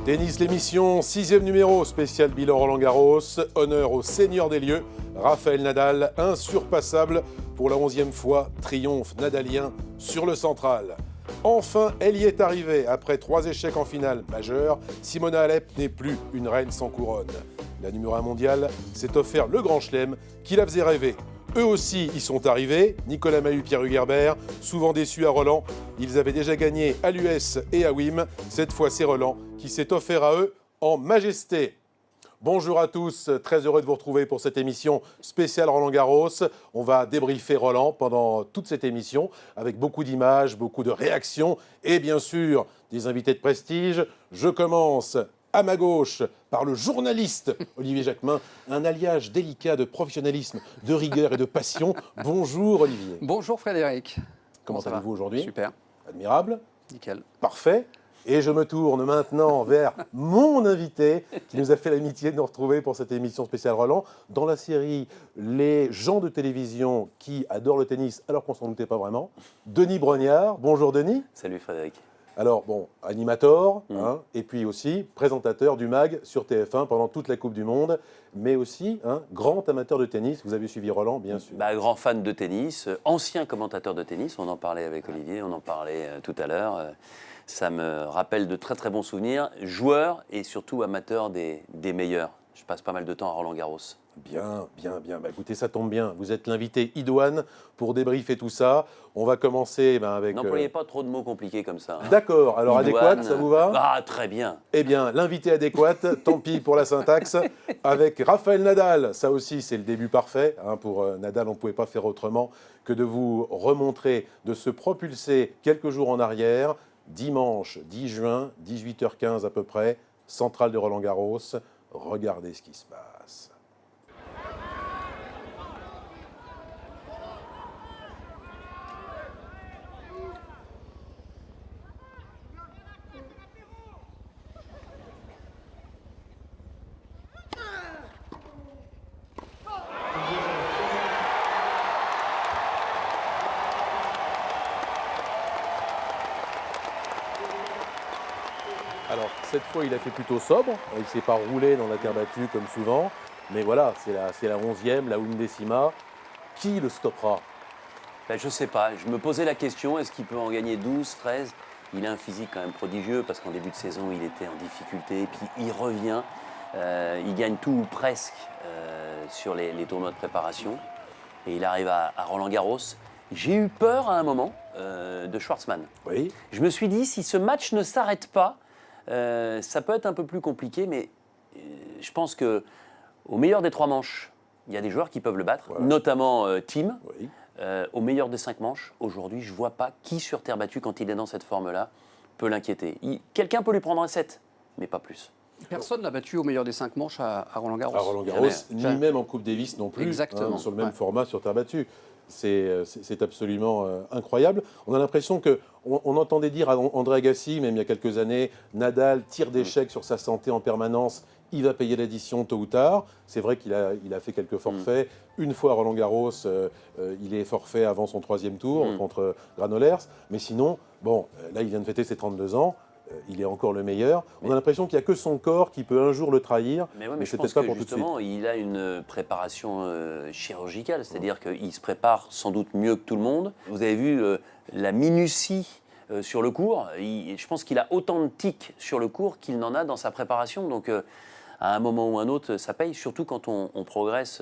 Tennis, l'émission, 6e numéro, spécial bilan Roland-Garros. Honneur au seigneur des lieux, Rafael Nadal, insurpassable pour la 11e fois, triomphe nadalien sur le central. Enfin, elle y est arrivée. Après 3 échecs en finale majeure, Simona Halep n'est plus une reine sans couronne. La numéro 1 mondiale s'est offert le grand chelem qui la faisait rêver. Eux aussi y sont arrivés, Nicolas Mahut, Pierre Hugerbert, souvent déçus à Roland. Ils avaient déjà gagné à l'US et à Wim. Cette fois, c'est Roland qui s'est offert à eux en majesté. Bonjour à tous, très heureux de vous retrouver pour cette émission spéciale Roland-Garros. On va débriefer Roland pendant toute cette émission avec beaucoup d'images, beaucoup de réactions et bien sûr des invités de prestige. Je commence à ma gauche par le journaliste Olivier Jacquemin, un alliage délicat de professionnalisme, de rigueur et de passion. Bonjour Olivier. Bonjour Frédéric. Comment allez-vous aujourd'hui? Super. Admirable. Nickel. Parfait. Et je me tourne maintenant vers mon invité qui nous a fait l'amitié de nous retrouver pour cette émission spéciale Roland. Dans la série Les gens de télévision qui adorent le tennis alors qu'on ne s'en doutait pas vraiment, Denis Brognard. Bonjour Denis. Salut Frédéric. Alors bon, animateur, et puis aussi présentateur du MAG sur TF1 pendant toute la Coupe du Monde, mais aussi grand amateur de tennis. Vous avez suivi Roland, bien sûr. Grand fan de tennis, ancien commentateur de tennis, on en parlait avec Olivier, on en parlait tout à l'heure. Ça me rappelle de très très bons souvenirs, joueur et surtout amateur des meilleurs. Je passe pas mal de temps à Roland-Garros. Bien. Écoutez, ça tombe bien. Vous êtes l'invité idoine pour débriefer tout ça. On va commencer avec... N'employez pas trop de mots compliqués comme ça. D'accord. Alors, idoine, adéquate, ça vous va? Ah, très bien. Eh bien, l'invité adéquate, tant pis pour la syntaxe, avec Rafael Nadal. Ça aussi, c'est le début parfait. Pour Nadal, on ne pouvait pas faire autrement que de vous remontrer, de se propulser quelques jours en arrière. Dimanche 10 juin, 18h15 à peu près, centrale de Roland-Garros. Regardez ce qui se passe. Alors, cette fois, il a fait plutôt sobre. Il ne s'est pas roulé dans la terre battue comme souvent. Mais voilà, c'est la 11e, la undécima. Qui le stoppera? Je ne sais pas, je me posais la question, est-ce qu'il peut en gagner 12, 13? Il a un physique quand même prodigieux parce qu'en début de saison, il était en difficulté. Puis il revient, il gagne tout ou presque sur les tournois de préparation. Et il arrive à Roland-Garros. J'ai eu peur à un moment de Schwartzmann. Oui. Je me suis dit, si ce match ne s'arrête pas, ça peut être un peu plus compliqué, mais je pense qu'au meilleur des 3 manches, il y a des joueurs qui peuvent le battre, voilà. notamment Thiem. Oui. Au meilleur des 5 manches, aujourd'hui, je ne vois pas qui sur terre battue, quand il est dans cette forme-là, peut l'inquiéter. Quelqu'un peut lui prendre un 7, mais pas plus. Personne n'a battu au meilleur des 5 manches à Roland-Garros. À Roland-Garros, Jamais. ni même en Coupe Davis non plus, Exactement. sur le même format sur terre battue. C'est absolument incroyable. On a l'impression qu'on entendait dire à André Agassi, même il y a quelques années, Nadal tire d'échecs sur sa santé en permanence, il va payer l'addition tôt ou tard. C'est vrai qu'il a fait quelques forfaits. Une fois à Roland-Garros, il est forfait avant son 3e tour contre Granollers. Mais sinon, là, il vient de fêter ses 32 ans. Il est encore le meilleur. On a l'impression qu'il n'y a que son corps qui peut un jour le trahir. Mais je pense que justement, il a une préparation chirurgicale. C'est-à-dire qu'il se prépare sans doute mieux que tout le monde. Vous avez vu la minutie sur le court. Je pense qu'il a autant de tics sur le court qu'il n'en a dans sa préparation. Donc, à un moment ou un autre, ça paye. Surtout quand on progresse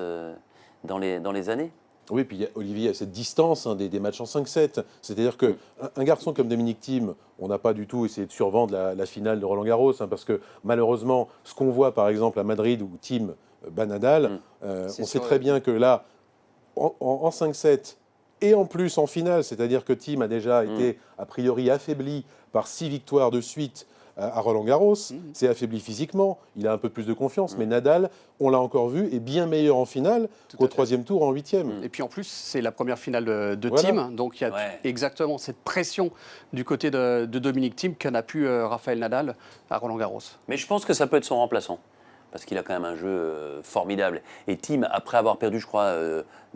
dans les années. Oui, puis Olivier a cette distance des matchs en 5-7. C'est-à-dire qu'un garçon comme Dominic Thiem, on n'a pas du tout essayé de survendre la finale de Roland-Garros, parce que malheureusement, ce qu'on voit par exemple à Madrid où Thiem bat Nadal, on sait très bien que là, en 5-7 et en plus en finale, c'est-à-dire que Thiem a déjà été a priori affaibli par 6 victoires de suite à Roland-Garros, c'est affaibli physiquement, il a un peu plus de confiance, mais Nadal, on l'a encore vu, est bien meilleur en finale qu'au 3e tour en 8e. Et puis en plus, c'est la première finale de Voilà. Thiem, donc il y a exactement cette pression du côté de Dominic Thiem qu'en a pu Rafael Nadal à Roland-Garros. Mais je pense que ça peut être son remplaçant. Parce qu'il a quand même un jeu formidable. Et Thiem, après avoir perdu, je crois,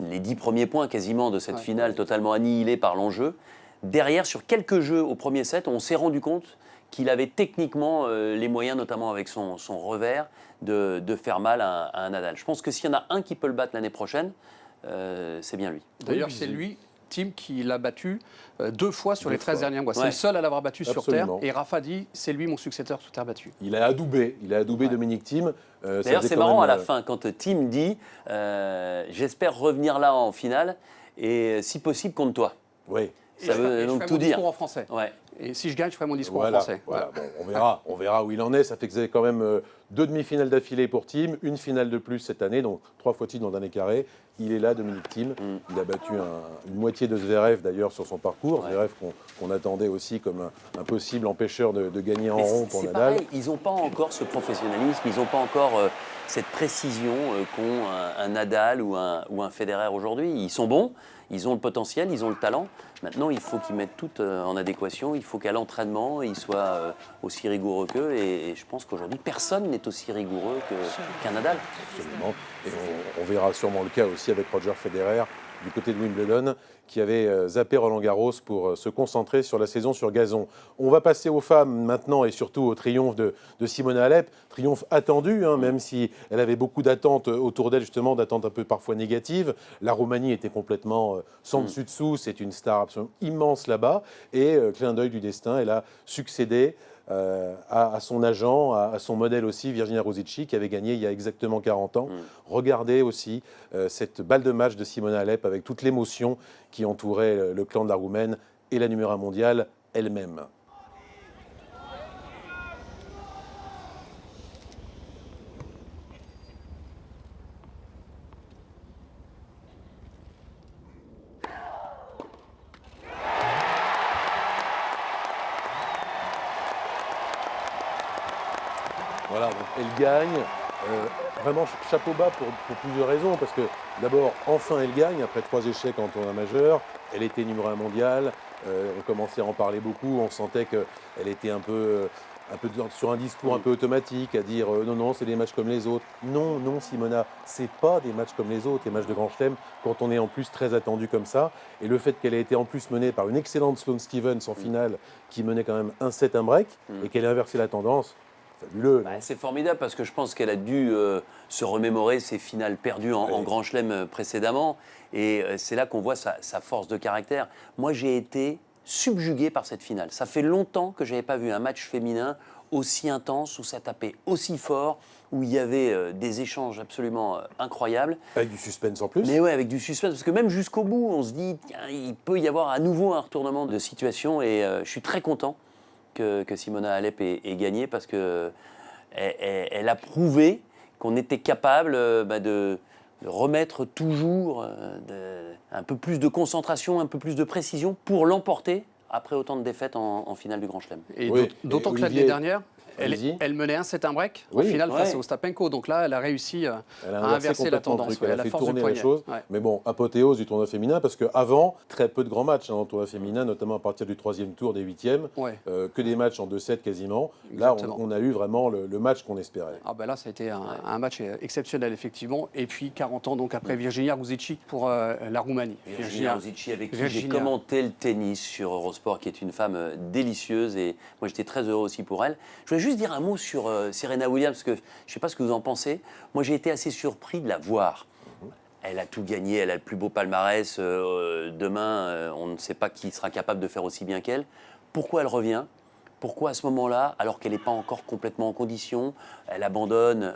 les 10 premiers points quasiment de cette finale totalement annihilée par l'enjeu, derrière, sur quelques jeux au premier set, on s'est rendu compte qu'il avait techniquement les moyens, notamment avec son revers, de faire mal à un Nadal. Je pense que s'il y en a un qui peut le battre l'année prochaine, c'est bien lui. D'ailleurs, Oui, c'est lui, Tim, qui l'a battu 2 fois sur les 13 fois. derniers mois. C'est Ouais. le seul à l'avoir battu sur Absolument. terre. Et Rafa dit, c'est lui mon successeur sur terre battue. Il a adoubé Dominic Thiem. Ça D'ailleurs, faisait c'est quand marrant même, à la fin, quand Tim dit j'espère revenir là en finale et si possible contre toi. Oui. Ça veut donc tout mon dire. discours en français. Ouais. Et si je gagne, je ferai mon discours Voilà, en français. voilà. Bon, on verra où il en est. Ça fait que vous avez quand même 2 demi-finales d'affilée pour Thiem, une finale de plus cette année, donc 3 fois titre dans le dernier carré. Il est là, Dominic Thiem. Il a battu une moitié de Zverev d'ailleurs sur son parcours. Ouais. Zverev qu'on attendait aussi comme un possible empêcheur de gagner en Mais rond pour c'est Nadal. pareil, ils n'ont pas encore ce professionnalisme, ils n'ont pas encore cette précision qu'ont un Nadal ou un Federer aujourd'hui. Ils sont bons, ils ont le potentiel, ils ont le talent. Maintenant, il faut qu'ils mettent tout en adéquation. Il faut qu'à l'entraînement, ils soient aussi rigoureux qu'eux. Et je pense qu'aujourd'hui, personne n'est aussi rigoureux qu'un Nadal. Absolument. Et on verra sûrement le cas aussi avec Roger Federer du côté de Wimbledon, qui avait zappé Roland-Garros pour se concentrer sur la saison sur gazon. On va passer aux femmes maintenant et surtout au triomphe de Simona Halep. Triomphe attendu, même si elle avait beaucoup d'attentes autour d'elle, justement, d'attentes un peu parfois négatives. La Roumanie était complètement sans dessus-dessous, c'est une star absolument immense là-bas. Et clin d'œil du destin, elle a succédé à son agent, à son modèle aussi, Virginia Rosicci, qui avait gagné il y a exactement 40 ans. Regardez aussi cette balle de match de Simona Halep avec toute l'émotion qui entourait le clan de la Roumaine et la numéro 1 mondiale elle-même. Voilà, donc elle gagne. Vraiment, chapeau bas pour plusieurs raisons. Parce que d'abord, enfin, elle gagne après 3 échecs en tournoi majeur. Elle était numéro 1 mondial. On commençait à en parler beaucoup. On sentait qu'elle était un peu sur un discours un peu automatique, à dire non, c'est des matchs comme les autres. Non, Simona, c'est pas des matchs comme les autres, les matchs de Grand Chelem, quand on est en plus très attendu comme ça. Et le fait qu'elle ait été en plus menée par une excellente Sloane Stephens en finale, qui menait quand même 1-7, un break, et qu'elle ait inversé la tendance. Fabuleux. C'est formidable parce que je pense qu'elle a dû se remémorer ses finales perdues en Grand Chelem précédemment. Et c'est là qu'on voit sa force de caractère. Moi, j'ai été subjugué par cette finale. Ça fait longtemps que je n'avais pas vu un match féminin aussi intense, où ça tapait aussi fort, où il y avait des échanges absolument incroyables. Avec du suspense en plus. Mais ouais, avec du suspense, parce que même jusqu'au bout, on se dit, tiens, il peut y avoir à nouveau un retournement de situation. Et je suis très content que Simona Halep ait gagné, parce qu'elle a prouvé qu'on était capable de remettre toujours un peu plus de concentration, un peu plus de précision pour l'emporter après autant de défaites en finale du Grand Chelem. Et Oui, d'autant et que l'année Olivier, dernière, allez-y. elle menait 1-7 un break en Oui. finale face Ouais. à Ostapenko. Donc là, elle a réussi à Elle a inverser la complètement le tendance. truc. Elle a la fait force du tourner la poignet. chose. Ouais. Mais bon, apothéose du tournoi féminin, parce qu'avant, très peu de grands matchs dans le tournoi féminin, notamment à partir du 3e tour, des 8e. Ouais. Que des matchs en 2-7 quasiment. Là, Exactement. on a eu vraiment le match qu'on espérait. Ah ben là, ça a été un match exceptionnel, effectivement. Et puis 40 ans donc après Virginia Rosicci pour la Roumanie. Virginia Rosicci, avec qui j'ai Virginia. commenté le tennis sur Eurosport, qui est une femme délicieuse, et moi j'étais très heureux aussi pour elle. Je voulais juste dire un mot sur Serena Williams, parce que je ne sais pas ce que vous en pensez. Moi j'ai été assez surpris de la voir. Elle a tout gagné, elle a le plus beau palmarès. Demain, on ne sait pas qui sera capable de faire aussi bien qu'elle. Pourquoi elle revient ? Pourquoi à ce moment-là, alors qu'elle n'est pas encore complètement en condition, elle abandonne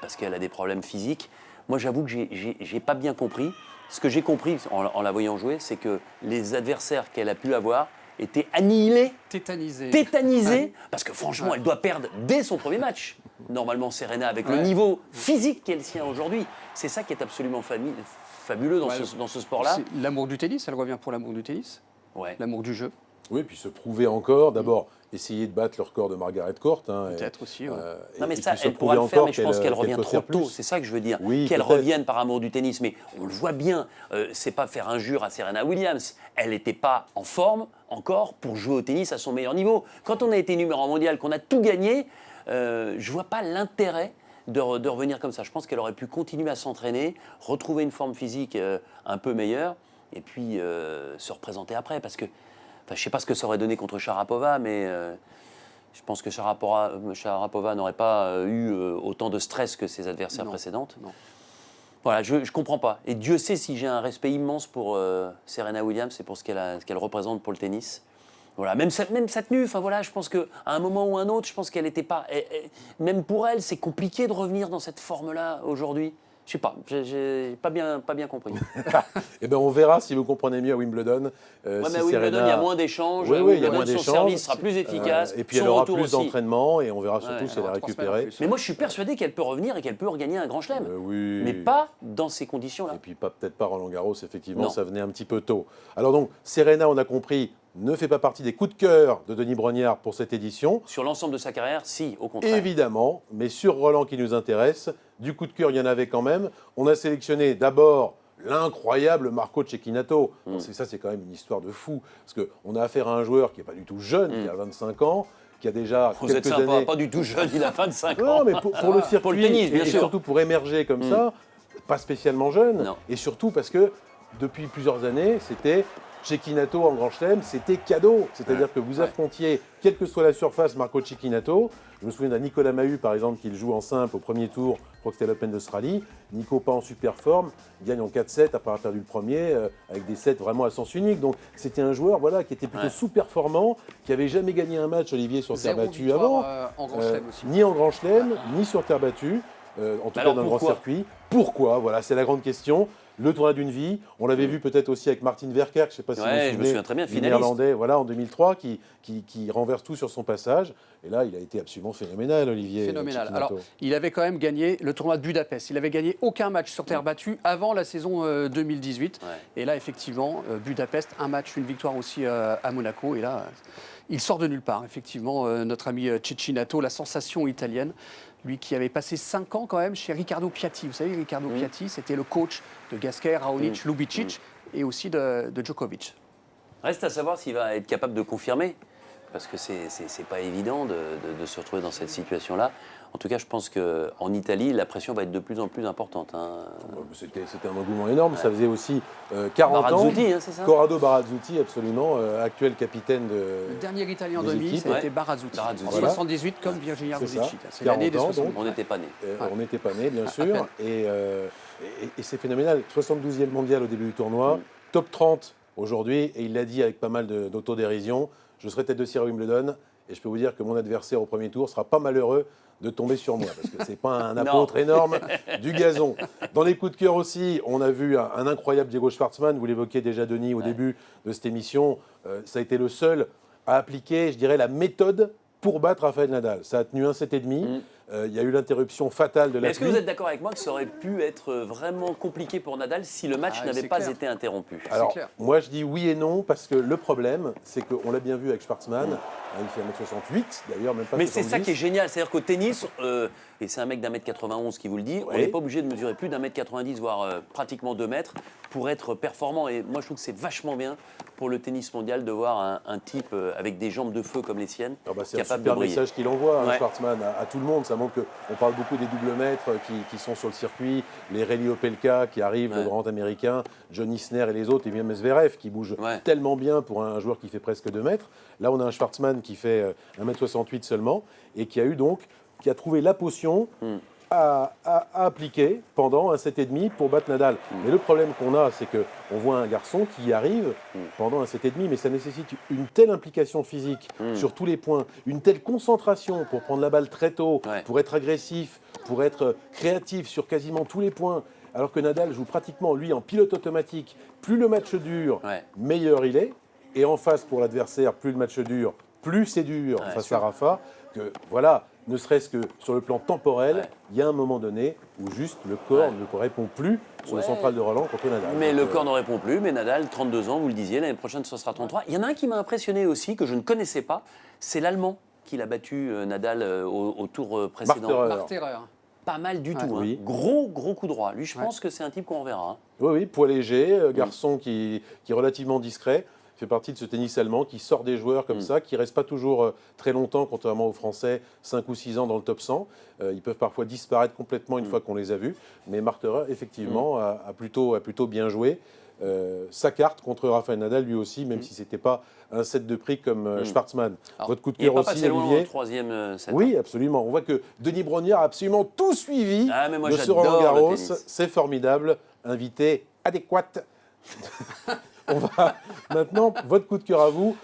parce qu'elle a des problèmes physiques ? Moi, j'avoue que j'ai pas bien compris. Ce que j'ai compris en la voyant jouer, c'est que les adversaires qu'elle a pu avoir étaient annihilés, tétanisés, parce que franchement, elle doit perdre dès son premier match. Normalement, Serena, avec le niveau physique qu'elle tient aujourd'hui, c'est ça qui est absolument fabuleux dans ce sport-là. C'est l'amour du tennis, elle revient pour l'amour du tennis, Ouais. l'amour du jeu. Oui, puis se prouver encore. D'abord, essayer de battre le record de Margaret Court. Peut-être aussi. Ouais. Non mais et ça, puis se elle pourra prouver le faire, encore mais je pense qu'elle revient peut trop faire tôt. plus. C'est ça que je veux dire. Oui, Qu'elle peut-être. revienne par amour du tennis. Mais on le voit bien, c'est pas faire injure à Serena Williams. Elle n'était pas en forme encore pour jouer au tennis à son meilleur niveau. Quand on a été numéro 1 mondial, qu'on a tout gagné, je vois pas l'intérêt de revenir comme ça. Je pense qu'elle aurait pu continuer à s'entraîner, retrouver une forme physique un peu meilleure, et puis se représenter après. Parce que, je ne sais pas ce que ça aurait donné contre Sharapova, mais Je pense que Sharapova n'aurait pas eu autant de stress que ses adversaires précédentes. Non. Voilà, je ne comprends pas. Et Dieu sait si j'ai un respect immense pour Serena Williams et pour ce qu'elle représente pour le tennis. Voilà, même sa tenue, enfin voilà, je pense qu'à un moment ou un autre, je pense qu'elle n'était pas... même pour elle, c'est compliqué de revenir dans cette forme-là aujourd'hui. Je sais pas, j'ai pas bien compris. Eh ben, on verra si vous comprenez mieux à Wimbledon. Mais si à Wimbledon, il y a moins d'échanges. Oui, il y a moins son d'échanges. service sera plus efficace. Et puis elle son aura retour plus aussi. d'entraînement et on verra surtout Ouais, si elle a alors, 3 semaines en récupéré. plus. Mais moi, je suis persuadé qu'elle peut revenir et qu'elle peut regagner un grand chelem. Oui. Mais pas dans ces conditions-là. Et puis peut-être pas Roland Garros, effectivement, Non. ça venait un petit peu tôt. Alors donc, Serena, on a compris, ne fait pas partie des coups de cœur de Denis Brognard pour cette édition. Sur l'ensemble de sa carrière, si, au contraire. Évidemment, mais sur Roland qui nous intéresse, du coup de cœur, il y en avait quand même. On a sélectionné d'abord l'incroyable Marco Cecchinato. Ça, c'est quand même une histoire de fou, parce qu'on a affaire à un joueur qui n'est pas du tout jeune, qui a 25 ans, qui a déjà Vous êtes quelques sympa, années... pas du tout jeune, il a 25 ans. Non, mais pour le circuit, Pour le tennis, bien et sûr. surtout pour émerger comme ça, pas spécialement jeune, Non. et surtout parce que depuis plusieurs années, c'était Cecchinato en Grand Chelem, c'était cadeau. C'est-à-dire que vous affrontiez, quelle que soit la surface, Marco Cecchinato. Je me souviens d'un Nicolas Mahut, par exemple, qui le joue en simple au premier tour, je crois que c'était l'Open d'Australie. Nico, pas en super forme, gagne en 4-7 après avoir perdu le premier, avec des sets vraiment à sens unique. Donc c'était un joueur voilà, qui était plutôt sous-performant, qui n'avait jamais gagné un match, Olivier, sur terre 0 battue victoire, avant. en Grand Chelem aussi. Ni en Grand Chelem, ni sur terre battue. En tout cas Alors, dans le grand pourquoi circuit. Pourquoi? Voilà, c'est la grande question. Le tournoi d'une vie. On l'avait vu peut-être aussi avec Martin Verkerk, je ne sais pas si vous vous Ouais, je me souvenez, souviens très bien, du finaliste. Néerlandais, voilà, en 2003, qui renverse tout sur son passage. Et là, il a été absolument phénoménal, Olivier. Phénoménal. Cecchinato. Alors, il avait quand même gagné le tournoi de Budapest. Il avait gagné aucun match sur terre battue avant la saison 2018. Ouais. Et là, effectivement, Budapest, un match, une victoire aussi à Monaco. Et là, il sort de nulle part. Effectivement, notre ami Cecchinato, la sensation italienne, lui qui avait passé 5 ans quand même chez Riccardo Piatti. Vous savez, Riccardo Piatti, c'était le coach de Gasquet, Raonic, Lubicic et aussi de Djokovic. Reste à savoir s'il va être capable de confirmer, parce que c'est pas évident de se retrouver dans cette situation-là. En tout cas, je pense qu'en Italie, la pression va être de plus en plus importante. Hein. C'était un engouement énorme. Ça faisait aussi 40 Barazzuti, ans. hein, c'est ça? Corrado Barazzuti, absolument, actuel capitaine de. Le dernier Italien en des demi, équipes, ça a ouais. été Barazzuti. Barazzuti. En Voilà. 78, comme Virginia C'est ça. Ruzici. C'est l'année des 40 ans, 60. On n'était pas nés. On n'était pas nés, bien sûr. peine. Et c'est phénoménal. 72e mondial au début du tournoi, top 30 aujourd'hui. Et il l'a dit avec pas mal d'autodérision. Je serai tête de série à Wimbledon. Et je peux vous dire que mon adversaire au premier tour sera pas malheureux de tomber sur moi. Parce que c'est pas un apôtre énorme du gazon. Dans les coups de cœur aussi, on a vu un incroyable Diego Schwartzmann. Vous l'évoquiez déjà, Denis, au début de cette émission. Ça a été le seul à appliquer, je dirais, la méthode pour battre Rafael Nadal. Ça a tenu un 7,5. Il y a eu l'interruption fatale de la Est-ce que vous êtes d'accord avec moi que ça aurait pu être vraiment compliqué pour Nadal si le match Ah, n'avait c'est pas clair. été interrompu? Alors, clair. moi, je dis oui et non, parce que le problème, c'est qu'on l'a bien vu avec Schwartzmann. Il fait 1m68, d'ailleurs, même pas Mais c'est ça 70. qui est génial, c'est-à-dire qu'au tennis, et c'est un mec d'1m91 qui vous le dit, on n'est pas obligé de mesurer plus d'1m90, voire pratiquement 2 mètres, pour être performant. Et moi, je trouve que c'est vachement bien pour le tennis mondial de voir un type avec des jambes de feu comme les siennes, Ah bah, c'est un capable de super briller. message qu'il envoie, Ouais. Schwartzmann, à tout le monde. Ça montre qu'on parle beaucoup des double mètres qui sont sur le circuit, les Reli Opelka qui arrivent, le Ouais. grand américain, John Isner et les autres, et même Zverev qui bouge Ouais. tellement bien pour un joueur qui fait presque 2 mètres. Là, on a un Schwartzmann qui fait 1m68 seulement et qui a trouvé la potion à appliquer pendant un 7,5 pour battre Nadal. Mais le problème qu'on a, c'est qu'on voit un garçon qui y arrive pendant un 7,5, mais ça nécessite une telle implication physique sur tous les points, une telle concentration pour prendre la balle très tôt, Ouais. pour être agressif, pour être créatif sur quasiment tous les points. Alors que Nadal joue pratiquement, lui, en pilote automatique. Plus le match dure, Ouais. meilleur il est. Et en face, pour l'adversaire, plus le match dure, plus c'est dur Ouais, face sûr. à Rafa. Que voilà, ne serait-ce que sur le plan temporel, Ouais. il y a un moment donné où juste le corps ne répond plus sur le Ouais. central de Roland contre Nadal. Mais Donc, le corps ne répond plus, mais Nadal, 32 ans, vous le disiez, l'année prochaine ce sera 33. Il y en a un qui m'a impressionné aussi, que je ne connaissais pas, c'est l'Allemand qui a battu Nadal au tour précédent. Marterer. Marterer. Pas mal du tout, hein. Oui. Gros coup droit. Lui, je pense que c'est un type qu'on reverra. Hein. Oui, poids léger, garçon qui est relativement discret. Fait partie de ce tennis allemand qui sort des joueurs comme ça, qui ne restent pas toujours très longtemps, contrairement aux Français, 5 ou 6 ans dans le top 100. Ils peuvent parfois disparaître complètement une fois qu'on les a vus. Mais Marterer, effectivement, a plutôt bien joué. sa carte contre Rafael Nadal, lui aussi, même si ce n'était pas un set de prix comme Schwartzmann. Alors, Votre coup de Il n'est cœur pas aussi, passé loin Olivier? au troisième set. Oui, absolument. On voit que Denis Brognard a absolument tout suivi Ah, mais moi, de ce j'adore le Roland-Garros. tennis. C'est formidable. Invité adéquate. On va maintenant, votre coup de cœur à vous.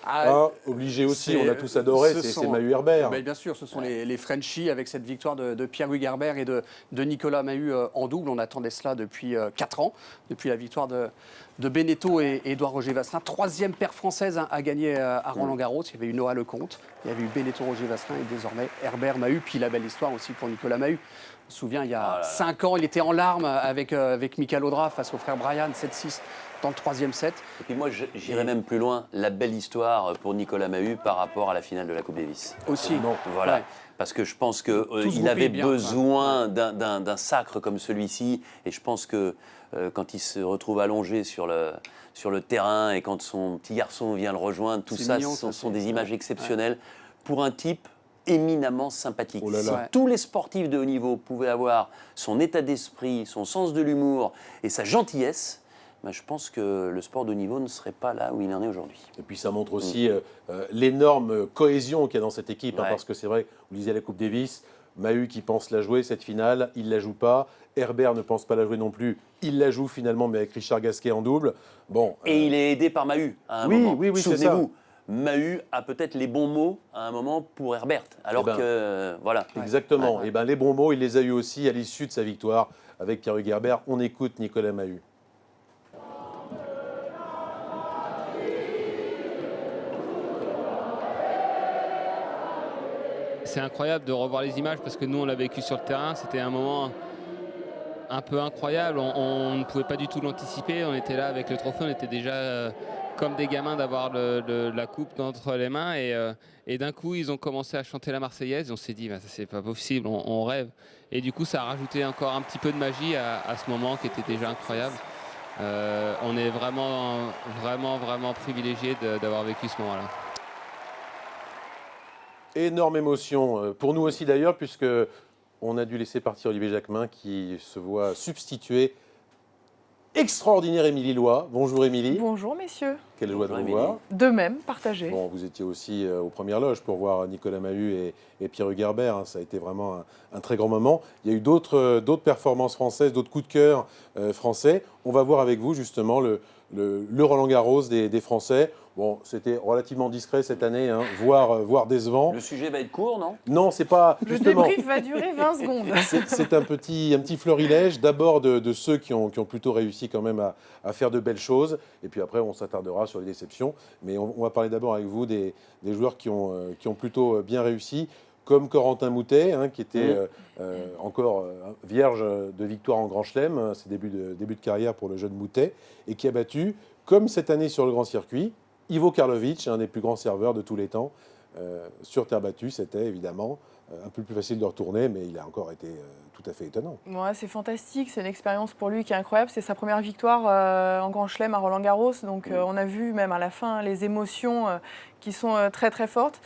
Obligé aussi, on a tous adoré, c'est Mahut Herbert. Bien sûr, ce sont les Frenchies avec cette victoire de Pierre-Hugues Herbert et de Nicolas Mahut en double. On attendait cela depuis 4 ans, depuis la victoire de Beneteau et Édouard Roger Vasselin. 3e paire française à gagner à Roland-Garros. Il y avait eu Noah Lecomte, il y avait eu Beneteau Roger Vasselin et désormais Herbert Mahut. Puis la belle histoire aussi pour Nicolas Mahut. On se souvient, il y a 5 ans, il était en larmes avec Michael Audra face au frère Brian, 7-6 dans le 3e set. Et puis moi, j'irais même plus loin. La belle histoire pour Nicolas Mahut par rapport à la finale de la Coupe Davis. Aussi. Voilà. Ouais. Parce que je pense qu'il vous avait payent bien, besoin d'un sacre comme celui-ci. Et je pense que quand il se retrouve allongé sur le terrain et quand son petit garçon vient le rejoindre, tout ça, mignon, ce sont des images exceptionnelles pour un type éminemment sympathique. Oh là là. Si Ouais. tous les sportifs de haut niveau pouvaient avoir son état d'esprit, son sens de l'humour et sa gentillesse, je pense que le sport de haut niveau ne serait pas là où il en est aujourd'hui. Et puis ça montre aussi l'énorme cohésion qu'il y a dans cette équipe, Ouais. parce que c'est vrai, vous disiez à la Coupe Davis, Mahut qui pense la jouer, cette finale, il ne la joue pas. Herbert ne pense pas la jouer non plus, il la joue finalement, mais avec Richard Gasquet en double. Bon, Et il est aidé par Mahut à un oui, moment. oui, c'est Souvenez-vous, Mahut a peut-être les bons mots à un moment pour Herbert. Alors Eh ben, que, voilà. exactement. Ouais. Et ben les bons mots, il les a eu aussi à l'issue de sa victoire avec Pierre-Hugues Herbert. On écoute Nicolas Mahut. C'est incroyable de revoir les images parce que nous, on l'a vécu sur le terrain. C'était un moment un peu incroyable. On ne pouvait pas du tout l'anticiper. On était là avec le trophée. On était déjà comme des gamins d'avoir la coupe entre les mains. Et d'un coup, ils ont commencé à chanter la Marseillaise. Et on s'est dit, ça c'est pas possible, on rêve. Et du coup, ça a rajouté encore un petit peu de magie à ce moment qui était déjà incroyable. On est vraiment privilégiés d'avoir vécu ce moment-là. Énorme émotion, pour nous aussi d'ailleurs, puisque on a dû laisser partir Olivier Jacquemin qui se voit substituer extraordinaire Émilie Loy. Bonjour Émilie. Bonjour messieurs. Quelle joie de Bonjour, vous Émilie. voir. De même, partagé. Bon, vous étiez aussi aux premières loges pour voir Nicolas Mahut et Pierre-Hugues Herbert. Ça a été vraiment un très grand moment. Il y a eu d'autres performances françaises, d'autres coups de cœur français. On va voir avec vous justement le Roland-Garros des Français. Bon, c'était relativement discret cette année, voire décevant. Le sujet va être court, non? Non, c'est pas Le justement. débrief va durer 20 secondes. C'est un petit florilège, d'abord de ceux qui ont plutôt réussi quand même à faire de belles choses, et puis après on s'attardera sur les déceptions. Mais on va parler d'abord avec vous des joueurs qui ont plutôt bien réussi, comme Corentin Moutet, qui était encore vierge de victoire en Grand Chelem, ses débuts de carrière pour le jeune Moutet, et qui a battu, comme cette année sur le grand circuit, Ivo Karlovic, un des plus grands serveurs de tous les temps. Sur terre battue, c'était évidemment un peu plus facile de retourner, mais il a encore été tout à fait étonnant. Ouais, c'est fantastique, c'est une expérience pour lui qui est incroyable. C'est sa première victoire en Grand Chelem à Roland-Garros, donc on a vu même à la fin les émotions qui sont très très fortes.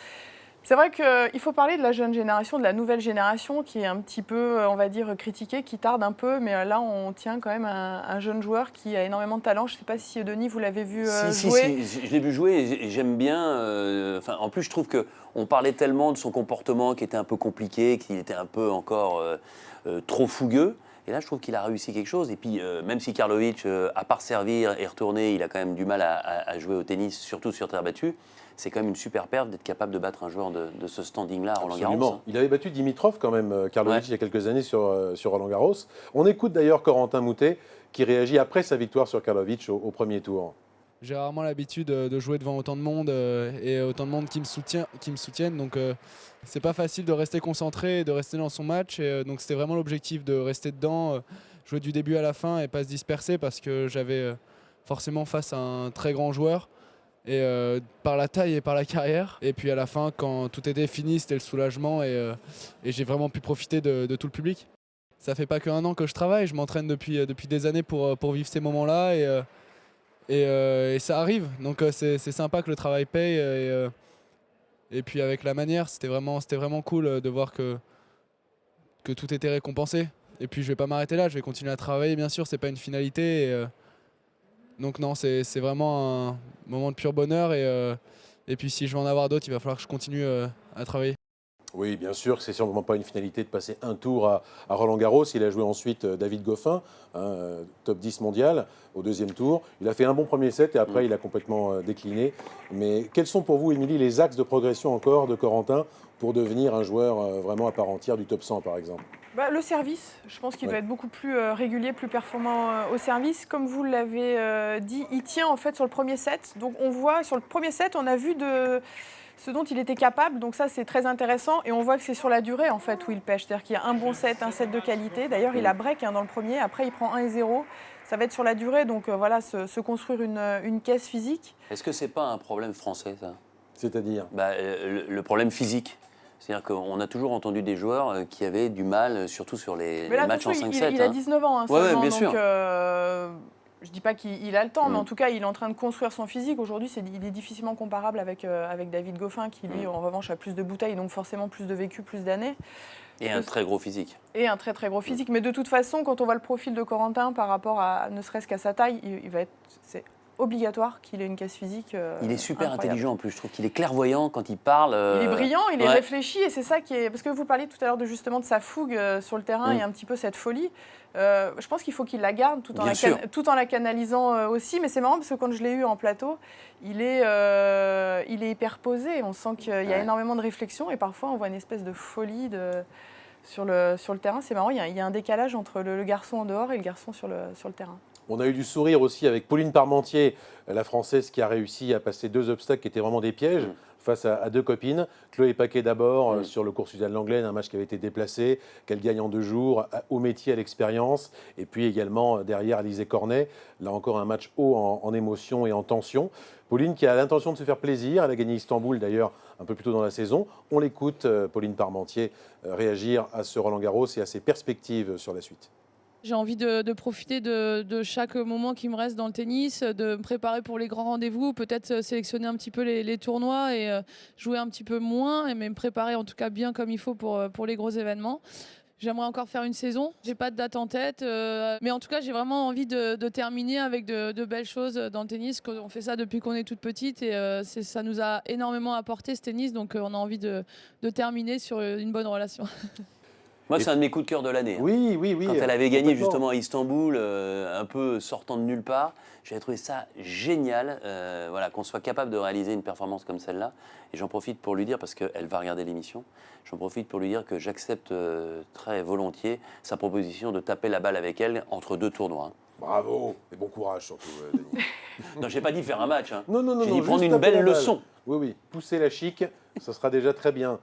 C'est vrai qu'il faut parler de la jeune génération, de la nouvelle génération qui est un petit peu, on va dire, critiquée, qui tarde un peu, mais là on tient quand même un jeune joueur qui a énormément de talent. Je ne sais pas si Denis, vous l'avez vu jouer. Si, je l'ai vu jouer et j'aime bien. En plus, je trouve qu'on parlait tellement de son comportement qui était un peu compliqué, qu'il était un peu encore trop fougueux. Et là, je trouve qu'il a réussi quelque chose. Et puis, même si Karlovic, à part servir et retourner, il a quand même du mal à jouer au tennis, surtout sur terre battue, c'est quand même une super perte d'être capable de battre un joueur de ce standing-là à Roland-Garros. Absolument. Il avait battu Dimitrov quand même, Karlovic, il y a quelques années sur Roland-Garros. On écoute d'ailleurs Corentin Moutet qui réagit après sa victoire sur Karlovic au premier tour. J'ai rarement l'habitude de jouer devant autant de monde et autant de monde qui me soutiennent. Donc c'est pas facile de rester concentré et de rester dans son match. Donc c'était vraiment l'objectif de rester dedans, jouer du début à la fin et pas se disperser parce que j'avais forcément face à un très grand joueur. Et par la taille et par la carrière. Et puis à la fin, quand tout était fini, c'était le soulagement et j'ai vraiment pu profiter de tout le public. Ça fait pas qu'1 an que je travaille, je m'entraîne depuis des années pour vivre ces moments-là et ça arrive. Donc c'est sympa que le travail paye et puis avec la manière, c'était vraiment cool de voir que tout était récompensé. Et puis je vais pas m'arrêter là, je vais continuer à travailler, bien sûr, c'est pas une finalité. Donc non, c'est vraiment un moment de pur bonheur. Et puis si je veux en avoir d'autres, il va falloir que je continue à travailler. Oui, bien sûr que c'est sûrement pas une finalité de passer un tour à Roland-Garros. Il a joué ensuite David Goffin, top 10 mondial, au deuxième tour. Il a fait un bon premier set et après il a complètement décliné. Mais quels sont pour vous, Émilie, les axes de progression encore de Corentin pour devenir un joueur vraiment à part entière du top 100 par exemple? Le service, je pense qu'il Ouais. doit être beaucoup plus régulier, plus performant au service. Comme vous l'avez dit, il tient en fait sur le premier set. Donc on voit, sur le premier set, on a vu de ce dont il était capable. Donc ça, c'est très intéressant. Et on voit que c'est sur la durée en fait où il pêche. C'est-à-dire qu'il y a un bon set, un set de qualité. D'ailleurs, il a break dans le premier. Après, il prend 1-0. Ça va être sur la durée. Donc voilà, se construire une caisse physique. Est-ce que c'est pas un problème français, ça? C'est-à-dire? Le problème physique. C'est-à-dire qu'on a toujours entendu des joueurs qui avaient du mal, surtout sur les Mais là, matchs en attention, 5-7. il a 19 ans Ouais, seulement. bien donc, sûr. je ne dis pas qu'il a le temps, mais en tout cas, il est en train de construire son physique. Aujourd'hui, il est difficilement comparable avec David Goffin, qui lui, en revanche, a plus de bouteilles, donc forcément plus de vécu, plus d'années. Et un très gros physique. Et un très très gros physique. Mais de toute façon, quand on voit le profil de Corentin par rapport à ne serait-ce qu'à sa taille, c'est obligatoire qu'il ait une caisse physique. Il est super incroyable. intelligent en plus. Je trouve qu'il est clairvoyant quand il parle. Il est brillant, il est ouais. réfléchi, et c'est ça qui est. Parce que vous parliez tout à l'heure justement de sa fougue sur le terrain et un petit peu cette folie. Je pense qu'il faut qu'il la garde tout en la canalisant aussi. Mais c'est marrant parce que quand je l'ai eu en plateau, il est hyper posé. On sent qu'il y a énormément de réflexion et parfois on voit une espèce de folie sur le terrain. C'est marrant, il y a un décalage entre le garçon en dehors et le garçon sur le terrain. On a eu du sourire aussi avec Pauline Parmentier, la Française qui a réussi à passer 2 obstacles qui étaient vraiment des pièges face à 2 copines. Chloé Paquet d'abord sur le cours Suzanne-Lenglen, un match qui avait été déplacé, qu'elle gagne en 2 jours, au métier, à l'expérience. Et puis également derrière Alizé Cornet, là encore un match haut en émotion et en tension. Pauline qui a l'intention de se faire plaisir, elle a gagné Istanbul d'ailleurs un peu plus tôt dans la saison. On l'écoute, Pauline Parmentier, réagir à ce Roland-Garros et à ses perspectives sur la suite. J'ai envie de profiter de chaque moment qui me reste dans le tennis, de me préparer pour les grands rendez-vous, peut-être sélectionner un petit peu les tournois et jouer un petit peu moins, mais me préparer en tout cas bien comme il faut pour les gros événements. J'aimerais encore faire une saison. J'ai pas de date en tête, mais en tout cas, j'ai vraiment envie de terminer avec de belles choses dans le tennis. On fait ça depuis qu'on est toute petite et ça nous a énormément apporté ce tennis, donc on a envie de terminer sur une bonne relation. Moi, c'est un de mes coups de cœur de l'année. Oui. Quand elle avait gagné justement à Istanbul, un peu sortant de nulle part, j'avais trouvé ça génial, qu'on soit capable de réaliser une performance comme celle-là. Et j'en profite pour lui dire, parce qu'elle va regarder l'émission, j'en profite pour lui dire que j'accepte très volontiers sa proposition de taper la balle avec elle entre 2 tournois. Bravo, et bon courage surtout, Denis. Non, j'ai pas dit faire un match. Non. J'ai dit prendre juste une taper belle la balle. leçon. Oui, pousser la chic, ça sera déjà très bien.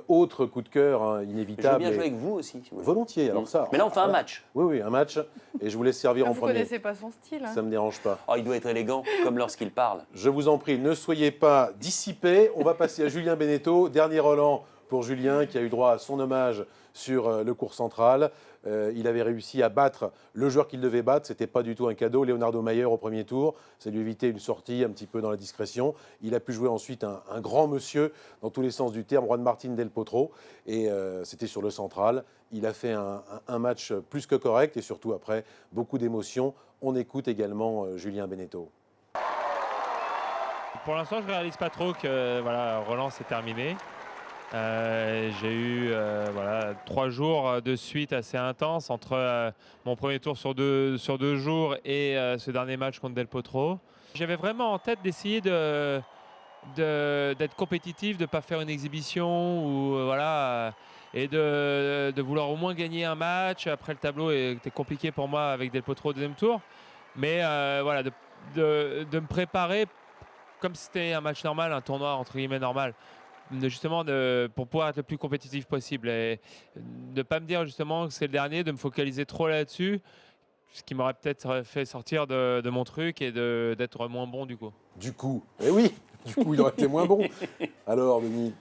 Autre coup de cœur Je veux inévitable. bien jouer avec vous aussi. Si vous voulez. Volontiers, alors ça. Mais là, on fait un voilà. match. Oui, un match. Et je vous laisse servir en Vous premier. ne connaissez pas son style. Ça ne me dérange pas. Oh, il doit être élégant, comme lorsqu'il parle. Je vous en prie, ne soyez pas dissipés. On va passer à Julien Beneteau. Dernier Roland pour Julien qui a eu droit à son hommage sur le court central. Il avait réussi à battre le joueur qu'il devait battre. Ce n'était pas du tout un cadeau. Leonardo Mayer au premier tour. Ça lui évitait une sortie un petit peu dans la discrétion. Il a pu jouer ensuite un grand monsieur dans tous les sens du terme, Juan Martín del Potro. Et c'était sur le central. Il a fait un match plus que correct et surtout après beaucoup d'émotions. On écoute également Julien Beneteau. Pour l'instant, je ne réalise pas trop que Roland s'est terminé. J'ai eu 3 jours de suite assez intenses entre mon premier tour sur deux jours et ce dernier match contre Del Potro. J'avais vraiment en tête d'essayer d'être compétitif, de ne pas faire une exhibition et de vouloir au moins gagner un match. Après, le tableau était compliqué pour moi avec Del Potro au deuxième tour. Mais de me préparer comme si c'était un match normal, un tournoi entre guillemets normal. Pour pouvoir être le plus compétitif possible et de ne pas me dire justement que c'est le dernier, de me focaliser trop là-dessus, ce qui m'aurait peut-être fait sortir de mon truc et d'être moins bon du coup. Eh oui, il aurait été moins bon. Alors, Denis,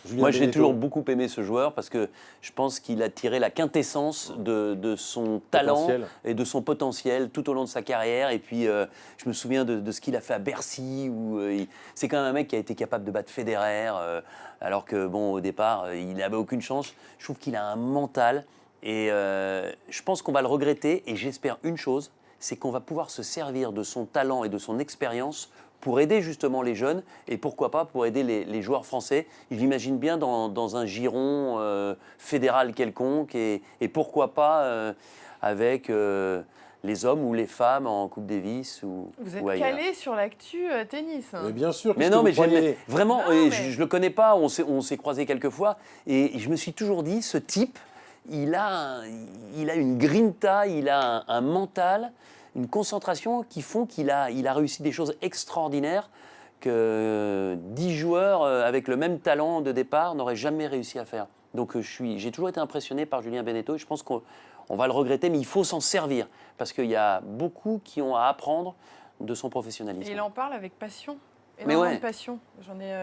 Julien Moi, j'ai Beneteau. toujours beaucoup aimé ce joueur parce que je pense qu'il a tiré la quintessence de son talent et de son potentiel tout au long de sa carrière. Et puis, je me souviens de ce qu'il a fait à Bercy, où c'est quand même un mec qui a été capable de battre Federer, alors que, au départ, il n'avait aucune chance. Je trouve qu'il a un mental et je pense qu'on va le regretter. Et j'espère une chose, c'est qu'on va pouvoir se servir de son talent et de son expérience pour aider justement les jeunes et pourquoi pas pour aider les joueurs français. Je l'imagine bien dans un giron fédéral quelconque et pourquoi pas avec les hommes ou les femmes en Coupe Davis ou Vous êtes ou ailleurs. calé sur l'actu tennis. Mais bien sûr. Mais qu'est-ce non, que mais vous croyez vraiment, Non, mais- je le connais pas, on s'est croisés quelques fois, et je me suis toujours dit, ce type, il a une grinta, il a un mental, une concentration qui font qu'il a réussi des choses extraordinaires que 10 joueurs avec le même talent de départ n'auraient jamais réussi à faire. Donc j'ai toujours été impressionné par Julien Benneteau et je pense qu'on va le regretter, mais il faut s'en servir parce qu'il y a beaucoup qui ont à apprendre de son professionnalisme. Et il en parle avec passion. Mais Énormément ouais. de passion. J'en ai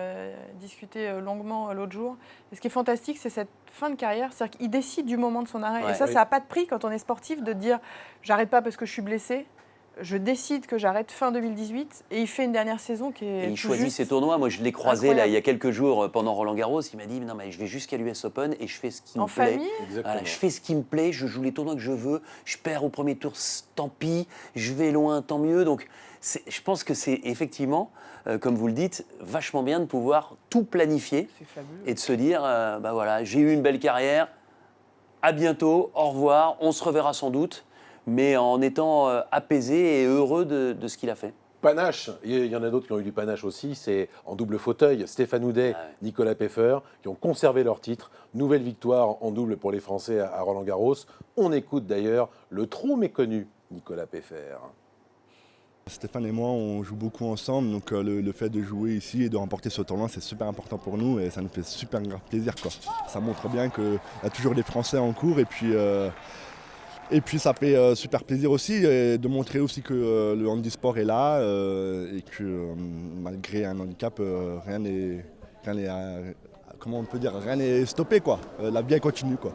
discuté longuement l'autre jour. Et ce qui est fantastique, c'est cette fin de carrière. C'est-à-dire qu'il décide du moment de son arrêt. Ouais. Et ça, Oui. ça n'a pas de prix quand on est sportif de dire j'arrête pas parce que je suis blessé. Je décide que j'arrête fin 2018 et il fait une dernière saison qui est Et il tout choisit juste. ses tournois. Moi, je l'ai croisé Incroyable. là, il y a quelques jours pendant Roland Garros. Il m'a dit non, mais je vais jusqu'à l'US Open et je fais ce qui En me plaît. famille. Exactement. Voilà, je fais ce qui me plaît, je joue les tournois que je veux, je perds au premier tour, tant pis, je vais loin, tant mieux. Donc, je pense que c'est effectivement, comme vous le dites, vachement bien de pouvoir tout planifier C'est fabuleux. et de se dire, bah voilà, j'ai eu une belle carrière, à bientôt, au revoir, on se reverra sans doute, mais en étant apaisé et heureux de ce qu'il a fait. Panache, il y en a d'autres qui ont eu du panache aussi, c'est en double fauteuil, Stéphane Houdet, Ah ouais. Nicolas Peffer, qui ont conservé leur titre. Nouvelle victoire en double pour les Français à Roland-Garros. On écoute d'ailleurs le trop méconnu Nicolas Peffer. Stéphane et moi, on joue beaucoup ensemble, donc le fait de jouer ici et de remporter ce tournoi, c'est super important pour nous et ça nous fait super grave plaisir, quoi. Ça montre bien qu'il y a toujours des Français en cours et puis ça fait super plaisir aussi de montrer aussi que le handisport est là et que malgré un handicap, rien n'est comment on peut dire, rien n'est stoppé, quoi. La vie elle continue, quoi.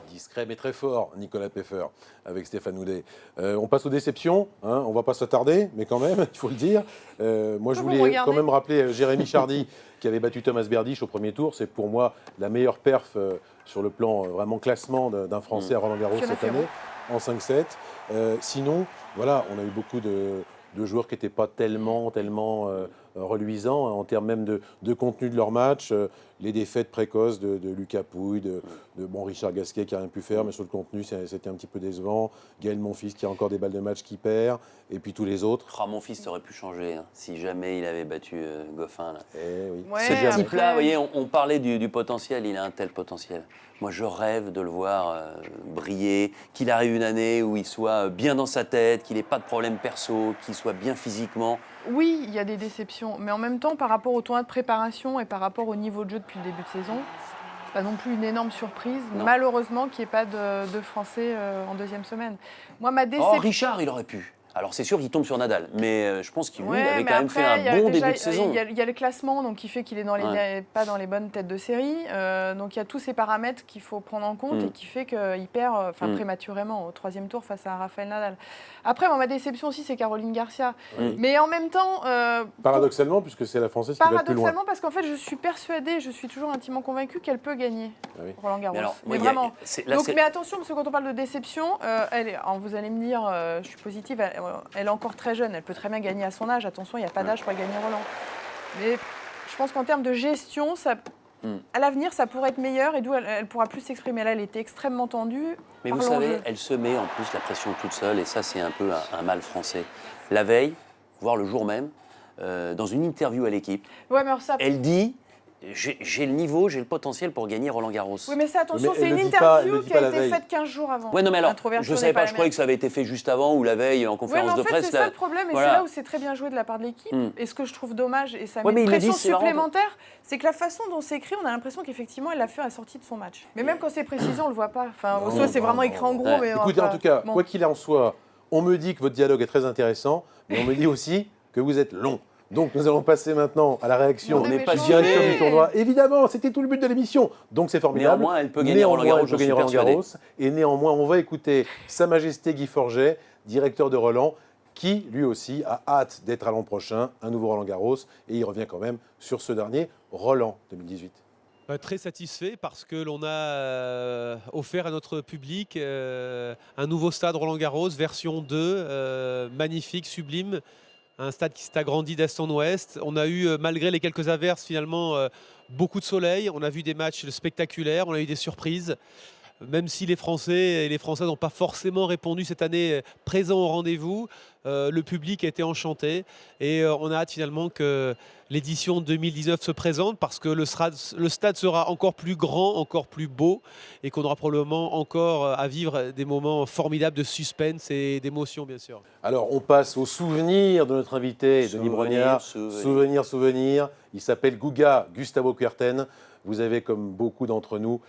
Discret mais très fort, Nicolas Peffer, avec Stéphane Houdet. On passe aux déceptions, hein, on ne va pas s'attarder, mais quand même, il faut le dire. Moi, je Vous voulais regardez quand même rappeler Jérémy Chardy, qui avait battu Thomas Berdych au premier tour. C'est pour moi la meilleure perf sur le plan vraiment classement d'un Français à Roland-Garros Fiona cette année, en 5-7. Sinon, voilà, on a eu beaucoup de joueurs qui n'étaient pas tellement reluisants hein, en termes même de contenu de leur match. Les défaites précoces de Lucas Pouille, de Richard Gasquet qui n'a rien pu faire, mais sur le contenu, c'était un petit peu décevant. Gaël Monfils qui a encore des balles de match qui perd, et puis tous les autres. Ah, mon fils aurait pu changer hein, si jamais il avait battu Goffin. Là. Eh oui. Ouais, Ce après- type-là, vous voyez, on parlait du potentiel, il a un tel potentiel. Moi, je rêve de le voir briller, qu'il arrive une année où il soit bien dans sa tête, qu'il n'ait pas de problème perso, qu'il soit bien physiquement. Oui, il y a des déceptions, mais en même temps, par rapport au tournoi de préparation et par rapport au niveau de jeu depuis le début de saison, c'est pas non plus une énorme surprise, Non. malheureusement, qu'il n'y ait pas de Français en deuxième semaine. Moi, ma Oh, déception... Richard, il aurait pu. Alors, c'est sûr qu'il tombe sur Nadal, mais je pense qu'il lui, Ouais, il avait mais quand même après, fait il y un a bon déjà- début de saison. Il y a le classement donc, qui fait qu'il est dans pas dans les bonnes têtes de série. Donc il y a tous ces paramètres qu'il faut prendre en compte et qui fait qu'il perd prématurément au troisième tour face à Rafael Nadal. Après, moi, ma déception aussi, c'est Caroline Garcia. Mais en même temps... Paradoxalement, puisque c'est la Française qui va le plus loin. Paradoxalement, parce qu'en fait, je suis persuadée, je suis toujours intimement convaincue qu'elle peut gagner Ah oui. Roland Garros. Mais alors, Mais moi, il y a- vraiment. là, Donc, c'est- mais attention, parce que quand on parle de déception, vous allez me dire, je suis positive, elle est encore très jeune, elle peut très bien gagner à son âge. Attention, il n'y a pas d'âge pour gagner Roland. Mais je pense qu'en termes de gestion, à l'avenir, ça pourrait être meilleur et d'où elle pourra plus s'exprimer. Là, elle était extrêmement tendue. Mais par vous savez, l'enjeu. elle se met en plus la pression toute seule, et ça, c'est un peu un mal français. La veille, voire le jour même, dans une interview à l'équipe, Ouais, mais alors ça. elle dit j'ai le niveau, j'ai le potentiel pour gagner Roland Garros. Oui, mais ça, attention, Mais c'est elle une le dit pas, elle interview le dit qui pas a la été veille. faite 15 jours avant. Ouais, non, mais alors, L'introversion je savais n'est pas, la je croyais même. que ça avait été fait juste avant ou la veille en Oui, mais conférence en de fait, presse. c'est ça le problème, et Voilà. c'est là où c'est très bien joué de la part de l'équipe. Et ce que je trouve dommage, et ça Ouais, met mais une ils le pression disent, c'est marrant. supplémentaire, c'est que la façon dont c'est écrit, on a l'impression qu'effectivement, elle l'a fait à la sortie de son match. Mais même quand c'est précisé, on le voit pas. Enfin, Non, soit c'est non, vraiment non, écrit en gros, Ouais. mais Écoutez, en enfin, tout cas, bon. quoi qu'il en soit, on me dit que votre dialogue est très intéressant, mais on me dit aussi que vous êtes long. Donc nous allons passer maintenant à la réaction On est du passionné. directeur du tournoi. Évidemment, c'était tout le but de l'émission, donc c'est formidable. Néanmoins, elle peut gagner Roland Néanmoins, Garros, elle peut j'en suis gagner Roland persuadé. Garros. Et néanmoins, on va écouter Sa Majesté Guy Forget, directeur de Roland, qui lui aussi a hâte d'être à l'an prochain, un nouveau Roland Garros, et il revient quand même sur ce dernier Roland 2018. Très satisfait parce que l'on a offert à notre public un nouveau stade Roland-Garros, version 2, magnifique, sublime. Un stade qui s'est agrandi d'est en ouest. On a eu, malgré les quelques averses, finalement, beaucoup de soleil. On a vu des matchs spectaculaires, on a eu des surprises. Même si les Français et les Françaises n'ont pas forcément répondu cette année présent au rendez-vous, le public a été enchanté et on a hâte finalement que l'édition 2019 se présente parce que le stade sera encore plus grand, encore plus beau et qu'on aura probablement encore à vivre des moments formidables de suspense et d'émotion bien sûr. Alors on passe aux souvenirs de notre invité, Denis Brognard. Souvenir. Il s'appelle Guga Gustavo Kuerten. Vous avez, comme beaucoup d'entre nous,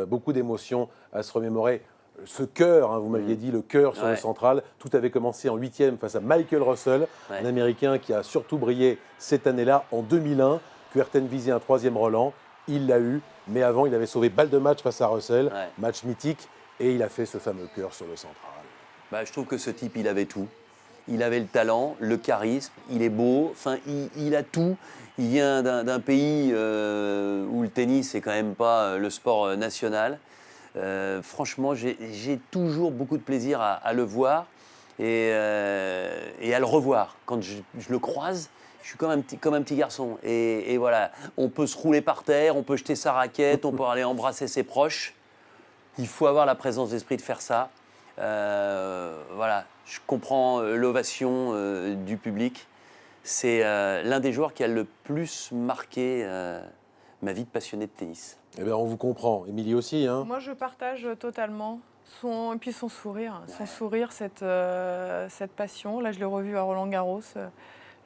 beaucoup d'émotions à se remémorer. Ce cœur, vous m'aviez dit, le cœur sur le central, tout avait commencé en 8e face à Michael Russell, un Américain qui a surtout brillé cette année-là, en 2001. Kuerten visait un 3e Roland, il l'a eu, mais avant, il avait sauvé balle de match face à Russell, match mythique, et il a fait ce fameux cœur sur le central. Je trouve que ce type, il avait tout. Il avait le talent, le charisme, il est beau, enfin, il a tout. Il vient d'un pays où le tennis n'est quand même pas le sport national. Franchement, j'ai toujours beaucoup de plaisir à le voir et à le revoir. Quand je le croise, je suis comme un petit garçon. Et voilà, on peut se rouler par terre, on peut jeter sa raquette, on peut aller embrasser ses proches. Il faut avoir la présence d'esprit de faire ça. Voilà, je comprends l'ovation du public. C'est l'un des joueurs qui a le plus marqué ma vie de passionné de tennis. Eh bien, on vous comprend. Émilie aussi, hein ? Moi, je partage totalement et puis son sourire. Son sourire, cette passion. Là, je l'ai revu à Roland-Garros.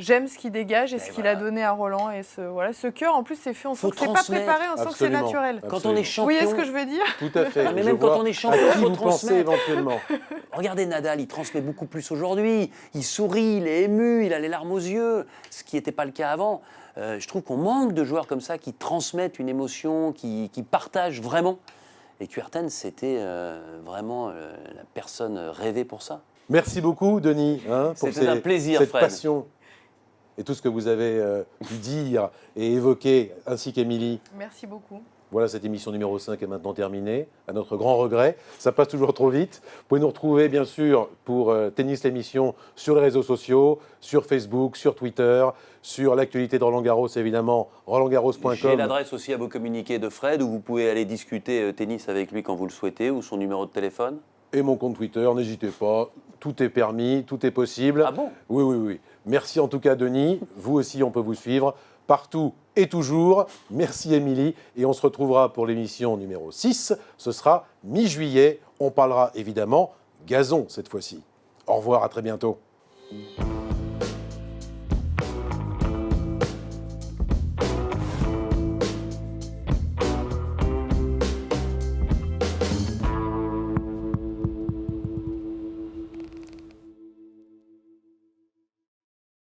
J'aime ce qu'il dégage et ce qu'il a donné à Roland. Et ce cœur, en plus, c'est fait. On sent que c'est pas préparé, on sent que c'est naturel. Quand on est champion. Vous voyez ce que je veux dire ? Tout à fait. Mais même quand on est champion, il faut transmettre. Éventuellement. Regardez Nadal, il transmet beaucoup plus aujourd'hui. Il sourit, il est ému, il a les larmes aux yeux, ce qui n'était pas le cas avant. Je trouve qu'on manque de joueurs comme ça qui transmettent une émotion, qui partagent vraiment. Et Kuerten, c'était vraiment la personne rêvée pour ça. Merci beaucoup, Denis, pour C'était un plaisir, cette Fred. passion et tout ce que vous avez pu dire et évoquer, ainsi qu'Émilie. Merci beaucoup. Voilà, cette émission numéro 5 est maintenant terminée, à notre grand regret. Ça passe toujours trop vite. Vous pouvez nous retrouver, bien sûr, pour Tennis l'émission sur les réseaux sociaux, sur Facebook, sur Twitter, sur l'actualité de Roland-Garros, évidemment, rolandgarros.com. J'ai l'adresse aussi à vos communiqués de Fred, où vous pouvez aller discuter tennis avec lui quand vous le souhaitez, ou son numéro de téléphone. Et mon compte Twitter, n'hésitez pas, tout est permis, tout est possible. Ah bon ? Oui. Merci en tout cas, Denis. Vous aussi, on peut vous suivre partout et toujours. Merci, Émilie. Et on se retrouvera pour l'émission numéro 6. Ce sera mi-juillet. On parlera évidemment gazon cette fois-ci. Au revoir, à très bientôt.